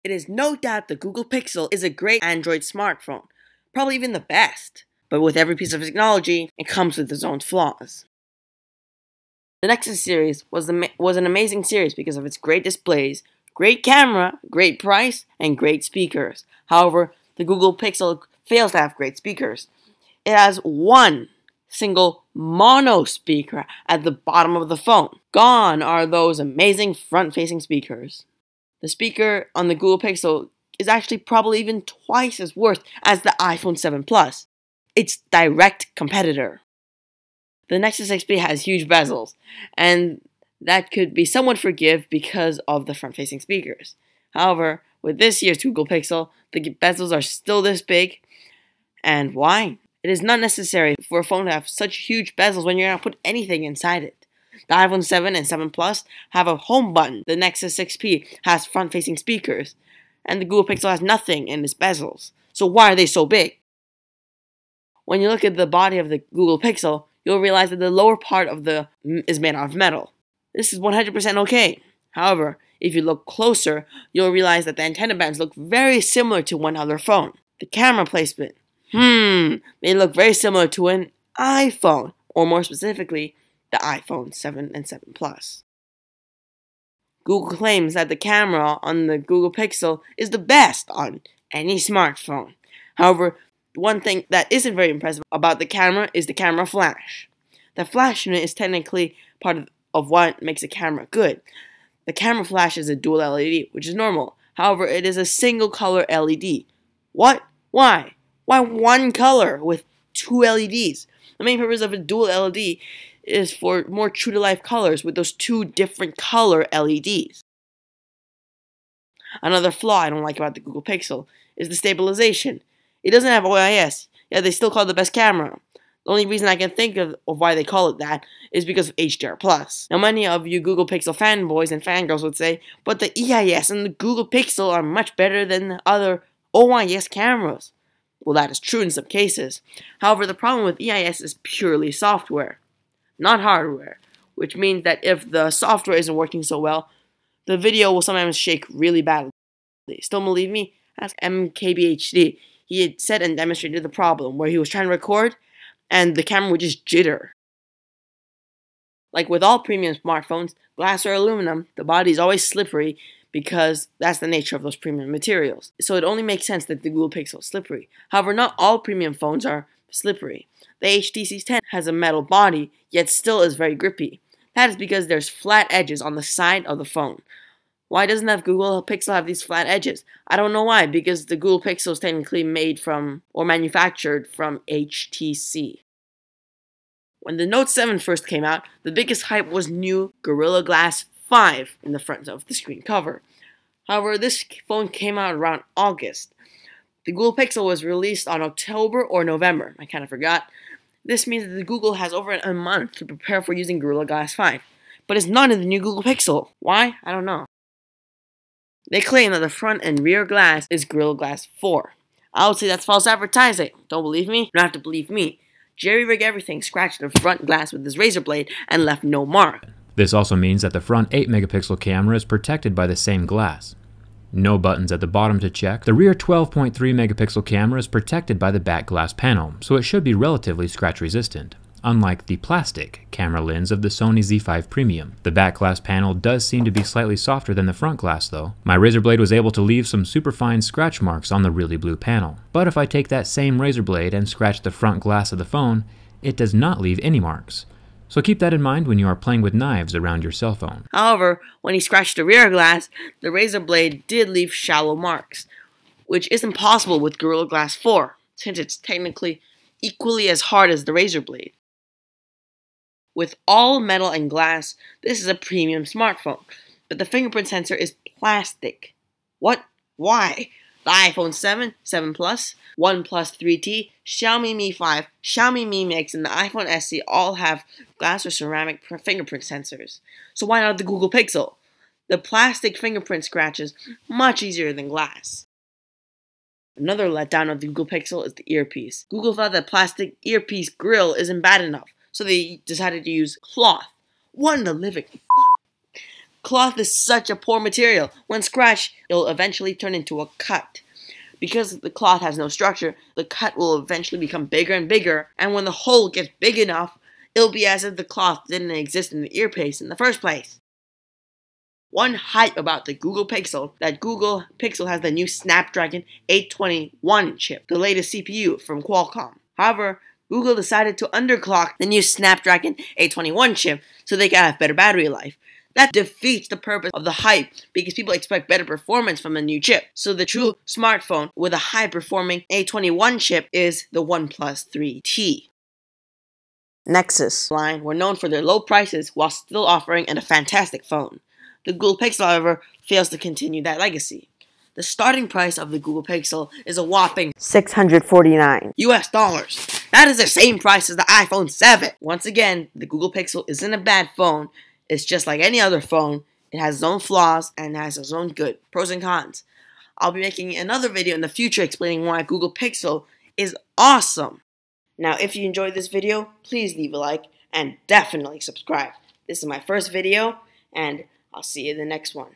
It is no doubt the Google Pixel is a great Android smartphone, probably even the best. But with every piece of technology, it comes with its own flaws. The Nexus series was an amazing series because of its great displays, great camera, great price, and great speakers. However, the Google Pixel fails to have great speakers. It has one single mono speaker at the bottom of the phone. Gone are those amazing front-facing speakers. The speaker on the Google Pixel is actually probably even twice as worth as the iPhone 7 Plus, its direct competitor. The Nexus 6P has huge bezels, and that could be somewhat forgiven because of the front-facing speakers. However, with this year's Google Pixel, the bezels are still this big. And why? It is not necessary for a phone to have such huge bezels when you're going to put anything inside it. The iPhone 7 and 7 Plus have a home button. The Nexus 6P has front-facing speakers. And the Google Pixel has nothing in its bezels. So why are they so big? When you look at the body of the Google Pixel, you'll realize that the lower part of is made out of metal. This is 100% okay. However, if you look closer, you'll realize that the antenna bands look very similar to one other phone. The camera placement. They look very similar to an iPhone, or more specifically, the iPhone 7 and 7 Plus. Google claims that the camera on the Google Pixel is the best on any smartphone. However, one thing that isn't very impressive about the camera is the camera flash. The flash unit is technically part of what makes a camera good. The camera flash is a dual LED, which is normal. However, it is a single color LED. What? Why? Why one color with two LEDs? The main purpose of a dual LED is for more true-to-life colors with those two different color LEDs. Another flaw I don't like about the Google Pixel is the stabilization. It doesn't have OIS, yet they still call it the best camera. The only reason I can think of why they call it that is because of HDR+. Now, many of you Google Pixel fanboys and fangirls would say, but the EIS and the Google Pixel are much better than the other OIS cameras. Well, that is true in some cases. However, the problem with EIS is purely software, not hardware, which means that if the software isn't working so well, the video will sometimes shake really badly. Still believe me? Ask MKBHD. He had said and demonstrated the problem where he was trying to record and the camera would just jitter. Like with all premium smartphones, glass or aluminum, the body is always slippery because that's the nature of those premium materials. So it only makes sense that the Google Pixel is slippery. However, not all premium phones are slippery. The HTC 10 has a metal body, yet still is very grippy. That is because there's flat edges on the side of the phone. Why doesn't the Google Pixel have these flat edges? I don't know why, because the Google Pixel is technically made from, or manufactured from HTC. When the Note 7 first came out, the biggest hype was new Gorilla Glass 5 in the front of the screen cover. However, this phone came out around August. The Google Pixel was released on October or November. I kind of forgot. This means that the Google has over a month to prepare for using Gorilla Glass 5. But it's not in the new Google Pixel. Why? I don't know. They claim that the front and rear glass is Gorilla Glass 4. I would say that's false advertising. Don't believe me? You don't have to believe me. Jerry-rig everything, scratched the front glass with his razor blade, and left no mark. This also means that the front 8-megapixel camera is protected by the same glass. No buttons at the bottom to check. The rear 12.3-megapixel camera is protected by the back glass panel, so it should be relatively scratch-resistant, unlike the plastic camera lens of the Sony Z5 Premium. The back glass panel does seem to be slightly softer than the front glass though. My razor blade was able to leave some superfine scratch marks on the really blue panel. But if I take that same razor blade and scratch the front glass of the phone, it does not leave any marks. So keep that in mind when you are playing with knives around your cell phone. However, when he scratched the rear glass, the razor blade did leave shallow marks, which isn't possible with Gorilla Glass 4, since it's technically equally as hard as the razor blade. With all metal and glass, this is a premium smartphone, but the fingerprint sensor is plastic. What? Why? The iPhone 7, 7 Plus, OnePlus 3T, Xiaomi Mi 5, Xiaomi Mi Mix, and the iPhone SE all have glass or ceramic fingerprint sensors. So why not the Google Pixel? The plastic fingerprint scratches much easier than glass. Another letdown of the Google Pixel is the earpiece. Google thought that plastic earpiece grill isn't bad enough, so they decided to use cloth. What in the living fuck? Cloth is such a poor material. When scratched, it'll eventually turn into a cut. Because the cloth has no structure, the cut will eventually become bigger and bigger, and when the hole gets big enough, it'll be as if the cloth didn't exist in the earpiece in the first place. One hype about the Google Pixel, that Google Pixel has the new Snapdragon 821 chip, the latest CPU from Qualcomm. However, Google decided to underclock the new Snapdragon 821 chip so they can have better battery life. That defeats the purpose of the hype because people expect better performance from the new chip. So the true smartphone with a high-performing A21 chip is the OnePlus 3T. Nexus line were known for their low prices while still offering a fantastic phone. The Google Pixel, however, fails to continue that legacy. The starting price of the Google Pixel is a whopping $649 US. That is the same price as the iPhone 7. Once again, the Google Pixel isn't a bad phone. It's just like any other phone. It has its own flaws and has its own good pros and cons. I'll be making another video in the future explaining why Google Pixel is awesome. Now, if you enjoyed this video, please leave a like and definitely subscribe. This is my first video, and I'll see you in the next one.